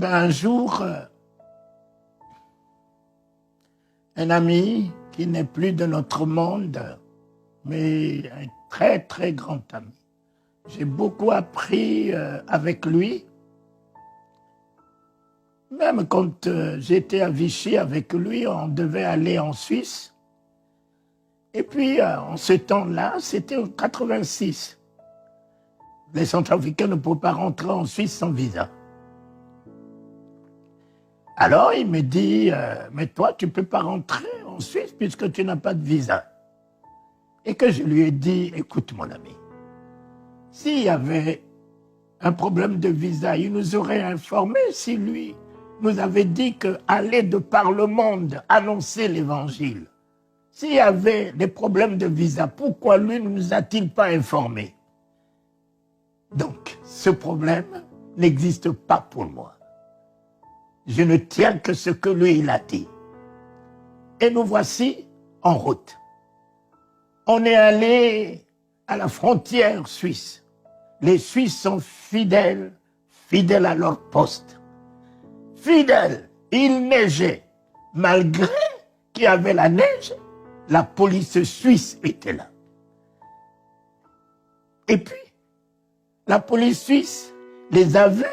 bien, un jour, un ami qui n'est plus de notre monde, mais un très très grand ami. J'ai beaucoup appris avec lui. Même quand j'étais à Vichy avec lui, on devait aller en Suisse. Et puis, en ce temps-là, c'était en 86. Les Centrafricains ne pouvaient pas rentrer en Suisse sans visa. Alors, il me dit, mais toi, tu ne peux pas rentrer en Suisse puisque tu n'as pas de visa. Et que je lui ai dit, écoute mon ami, s'il y avait un problème de visa, il nous aurait informé si lui nous avait dit qu'aller de par le monde annoncer l'évangile. S'il y avait des problèmes de visa, pourquoi lui ne nous a-t-il pas informés? Donc, ce problème n'existe pas pour moi. Je ne tiens que ce que lui, il a dit. Et nous voici en route. On est allé à la frontière suisse. Les Suisses sont fidèles, fidèles à leur poste. Fidèles, il neigeait. Malgré qu'il y avait la neige, la police suisse était là. Et puis, la police suisse les a vus.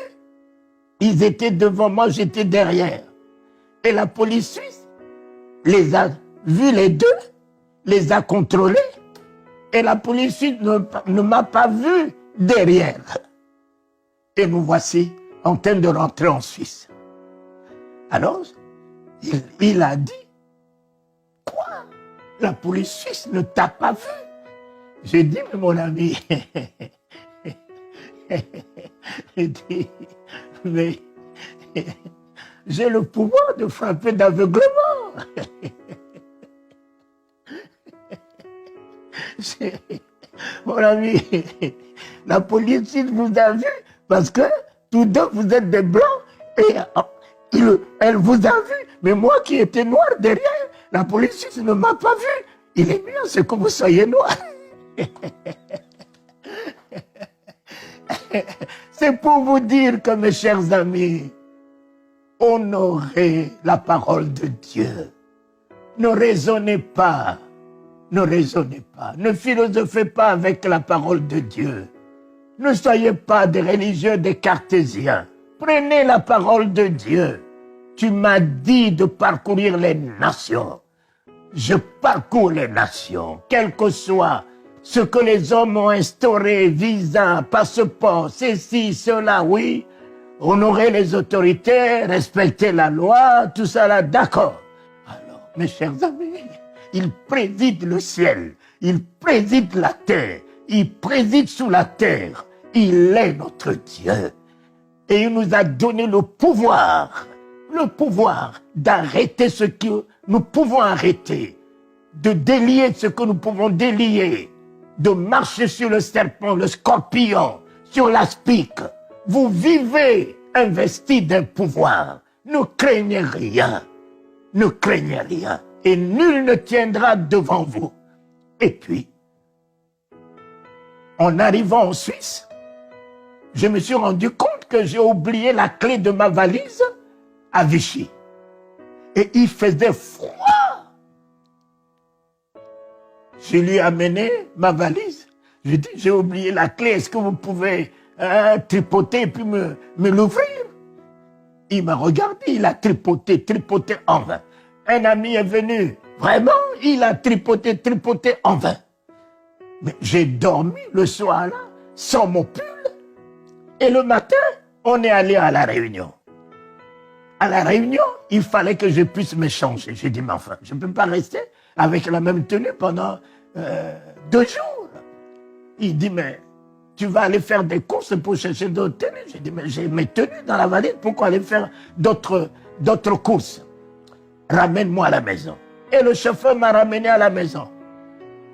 Ils étaient devant moi, j'étais derrière. Et la police suisse les a vus les deux, les a contrôlés. Et la police suisse ne m'a pas vu derrière. Et nous voici en train de rentrer en Suisse. Alors, il a dit, quoi? La police suisse ne t'a pas vu? J'ai dit, mais mon ami, j'ai dit, mais j'ai le pouvoir de frapper d'aveuglement. Mon ami, la police vous a vu parce que tous deux vous êtes des blancs et elle vous a vu. Mais moi qui étais noir derrière, la police ne m'a pas vu. Il est mieux, c'est que vous soyez noir. C'est pour vous dire que, mes chers amis, honorez la parole de Dieu. Ne raisonnez pas. Ne raisonnez pas. Ne philosophez pas avec la parole de Dieu. Ne soyez pas des religieux, des cartésiens. Prenez la parole de Dieu. Tu m'as dit de parcourir les nations. Je parcours les nations, quel que soit ce que les hommes ont instauré, visa, passeport, ceci, cela, oui. Honorer les autorités, respecter la loi, tout ça là, d'accord. Alors, mes chers amis, il préside le ciel, il préside la terre, il préside sous la terre. Il est notre Dieu. Et il nous a donné le pouvoir d'arrêter ce que nous pouvons arrêter, de délier ce que nous pouvons délier, de marcher sur le serpent, le scorpion, sur l'aspic. Vous vivez investi d'un pouvoir. Ne craignez rien. Ne craignez rien. Et nul ne tiendra devant vous. Et puis, en arrivant en Suisse, je me suis rendu compte que j'ai oublié la clé de ma valise à Vichy. Et il faisait froid. Je lui ai amené ma valise. Je lui ai dit, j'ai oublié la clé, est-ce que vous pouvez tripoter et puis me l'ouvrir? Il m'a regardé, il a tripoté en vain. Un ami est venu, vraiment, il a tripoté en vain. Mais j'ai dormi le soir là, sans mon pull. Et le matin, on est allé à la réunion. À la réunion, il fallait que je puisse me changer. J'ai dit, mais enfin, je ne peux pas rester avec la même tenue pendant 2 jours. Il dit, mais tu vas aller faire des courses pour chercher d'autres tenues. J'ai dit, mais j'ai mes tenues dans la valise, pourquoi aller faire d'autres courses? Ramène-moi à la maison. Et le chauffeur m'a ramené à la maison.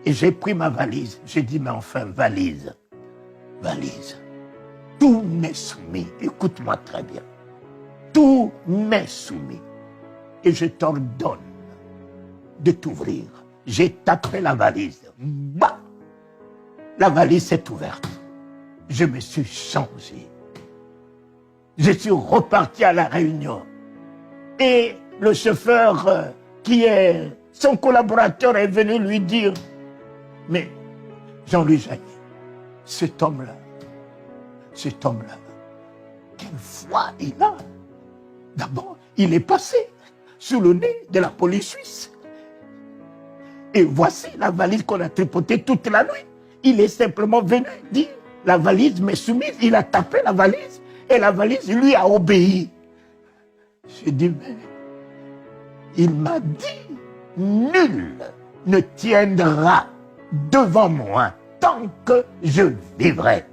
Et j'ai pris ma valise. J'ai dit, mais enfin, valise. Tout m'est soumis. Écoute-moi très bien. Tout m'est soumis. Et je t'ordonne de t'ouvrir. J'ai tapé la valise. Bah! La valise s'est ouverte. Je me suis changé. Je suis reparti à la Réunion. Et le chauffeur qui est son collaborateur est venu lui dire, mais Jean-Louis Jaillet, cet homme-là, quelle foi il a. D'abord, il est passé sous le nez de la police suisse. Et voici la valise qu'on a tripotée toute la nuit. Il est simplement venu dire, la valise m'est soumise, il a tapé la valise, et la valise lui a obéi. J'ai dit, mais il m'a dit, nul ne tiendra devant moi tant que je vivrai.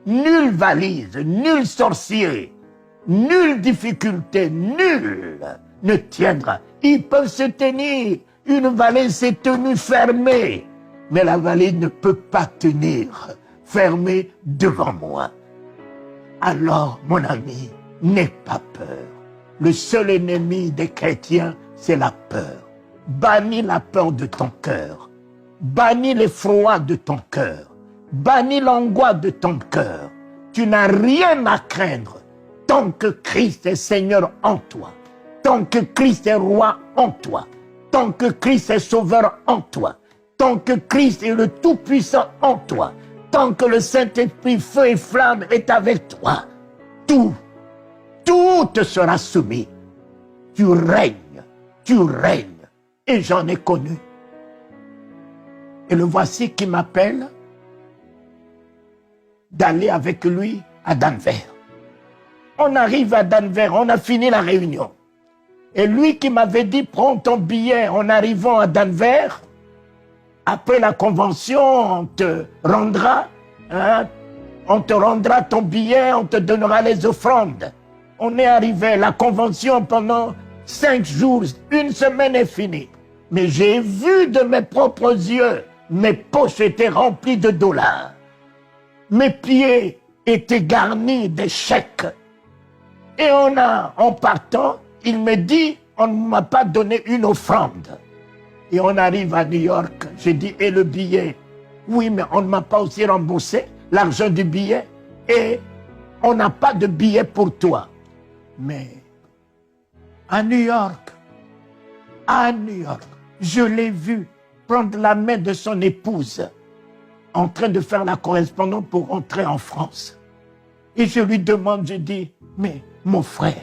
Nulle valise, nul sorcier, nulle difficulté, nul ne tiendra. Ils peuvent se tenir. Une valise s'est tenue fermée, mais la valise ne peut pas tenir fermée devant moi. Alors, mon ami, n'aie pas peur. Le seul ennemi des chrétiens, c'est la peur. Bannis la peur de ton cœur. Bannis l'effroi de ton cœur. Bannis l'angoisse de ton cœur. Tu n'as rien à craindre tant que Christ est Seigneur en toi. Tant que Christ est roi en toi. Tant que Christ est sauveur en toi. Tant que Christ est le Tout-Puissant en toi. Tant que le Saint-Esprit, feu et flamme est avec toi. Tout te sera soumis. Tu règnes. Et j'en ai connu. Et le voici qui m'appelle d'aller avec lui à Denver. On arrive à Denver, on a fini la réunion. Et lui qui m'avait dit, prends ton billet en arrivant à Denver, après la convention, on te rendra ton billet, on te donnera les offrandes. On est arrivé, la convention pendant 5 jours, 1 semaine est finie. Mais j'ai vu de mes propres yeux, mes poches étaient remplies de dollars. Mes pieds étaient garnis de chèques. Et en partant, il me dit, on ne m'a pas donné une offrande. Et on arrive à New York, j'ai dit, et le billet? Oui, mais on ne m'a pas aussi remboursé l'argent du billet. Et on n'a pas de billet pour toi. Mais à New York, je l'ai vu prendre la main de son épouse en train de faire la correspondance pour rentrer en France. Et je lui demande, je dis, mais mon frère,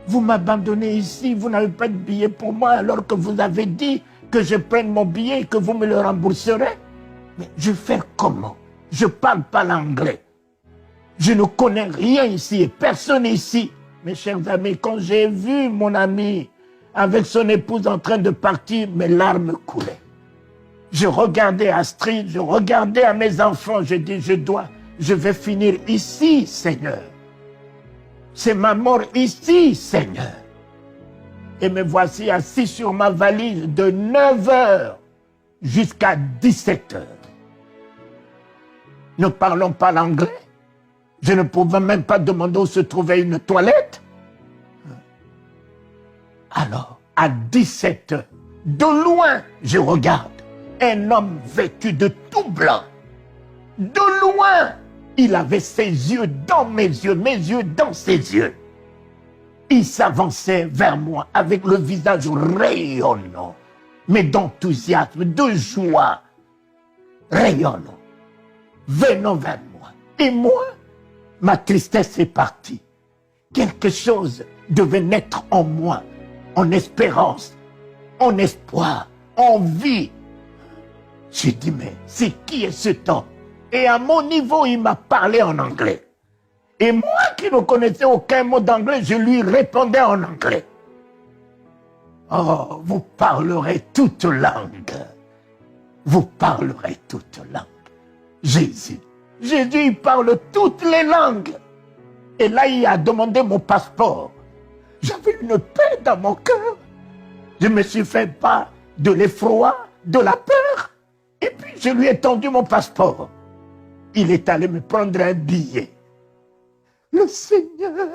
vous m'abandonnez ici, vous n'avez pas de billet pour moi alors que vous avez dit que je prenne mon billet et que vous me le rembourserez. Mais je fais comment? Je ne parle pas l'anglais. Je ne connais rien ici et personne ici. Mes chers amis, quand j'ai vu mon ami avec son épouse en train de partir, mes larmes coulaient. Je regardais Astrid, je regardais à mes enfants, je dis, je vais finir ici, Seigneur. C'est ma mort ici, Seigneur. Et me voici assis sur ma valise de 9h jusqu'à 17h. Ne parlons pas l'anglais. Je ne pouvais même pas demander où se trouvait une toilette. Alors, à 17h, de loin, je regarde un homme vêtu de tout blanc. De loin, il avait ses yeux dans mes yeux dans ses yeux. Il s'avançait vers moi avec le visage rayonnant, mais d'enthousiasme, de joie, rayonnant, venant vers moi. Et moi, ma tristesse est partie. Quelque chose devait naître en moi, en espérance, en espoir, en vie. J'ai dit, mais c'est qui est cet homme? Et à mon niveau, il m'a parlé en anglais. Et moi qui ne connaissais aucun mot d'anglais, je lui répondais en anglais. Oh, vous parlerez toute langue. Vous parlerez toute langue. Jésus, il parle toutes les langues. Et là, il a demandé mon passeport. J'avais une paix dans mon cœur. Je ne me suis fait pas de l'effroi, de la peur. Et puis, je lui ai tendu mon passeport. Il est allé me prendre un billet. Le Seigneur,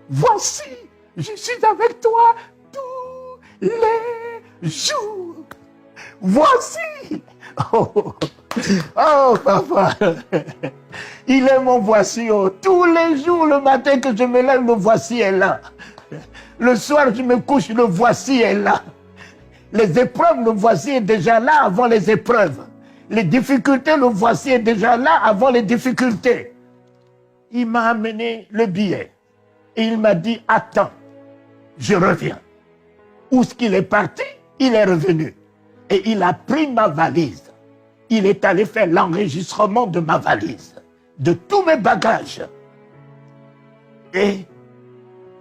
voici, je suis avec toi tous les jours. Voici. Oh, papa, Il est mon voici. Oh. Tous les jours, le matin que je me lève, le voici est là. Le soir, je me couche, le voici est là. Les épreuves, le voici est déjà là avant les épreuves. Les difficultés, le voici est déjà là avant les difficultés. Il m'a amené le billet. Et il m'a dit, attends, je reviens. Où est-ce qu'il est parti? Il est revenu. Et il a pris ma valise. Il est allé faire l'enregistrement de ma valise, de tous mes bagages. Et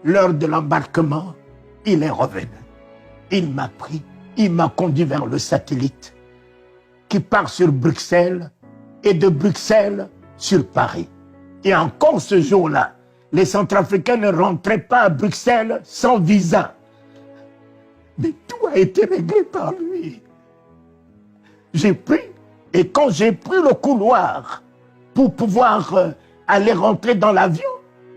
lors de l'embarquement, il est revenu. Il m'a pris, il m'a conduit vers le satellite qui part sur Bruxelles et de Bruxelles sur Paris. Et encore ce jour-là, les Centrafricains ne rentraient pas à Bruxelles sans visa. Mais tout a été réglé par lui. J'ai pris, et quand j'ai pris le couloir pour pouvoir aller rentrer dans l'avion,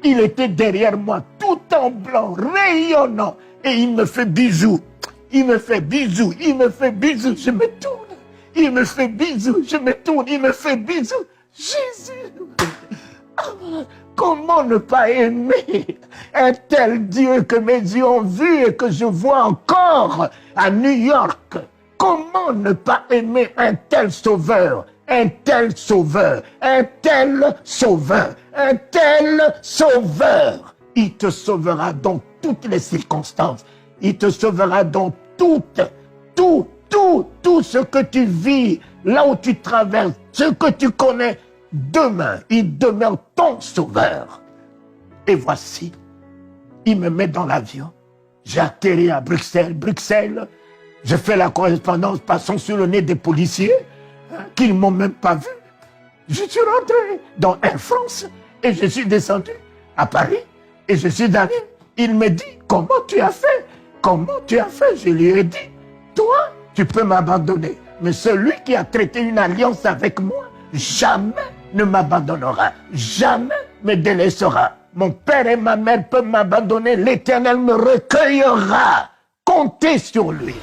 il était derrière moi, tout en blanc, rayonnant, et il me fait bisous. Il me fait bisous, il me fait bisous, je me tourne. Il me fait bisous, je me tourne, il me fait bisous. Jésus! Comment ne pas aimer un tel Dieu que mes yeux ont vu et que je vois encore à New York? Comment ne pas aimer un tel sauveur? Un tel sauveur, un tel sauveur, un tel sauveur. Il te sauvera dans toutes les circonstances. Il te sauvera dans tout ce que tu vis, là où tu traverses, ce que tu connais. Demain, il demeure ton sauveur. Et voici, il me met dans l'avion. J'ai atterri à Bruxelles. Bruxelles, je fais la correspondance, passant sur le nez des policiers, qui ne m'ont même pas vu. Je suis rentré dans Air France et je suis descendu à Paris et je suis allé. Il me dit, comment tu as fait? Comment tu as fait? Je lui ai dit, toi, tu peux m'abandonner. Mais celui qui a traité une alliance avec moi, jamais ne m'abandonnera, jamais me délaissera. Mon père et ma mère peuvent m'abandonner, l'Éternel me recueillera. Comptez sur lui.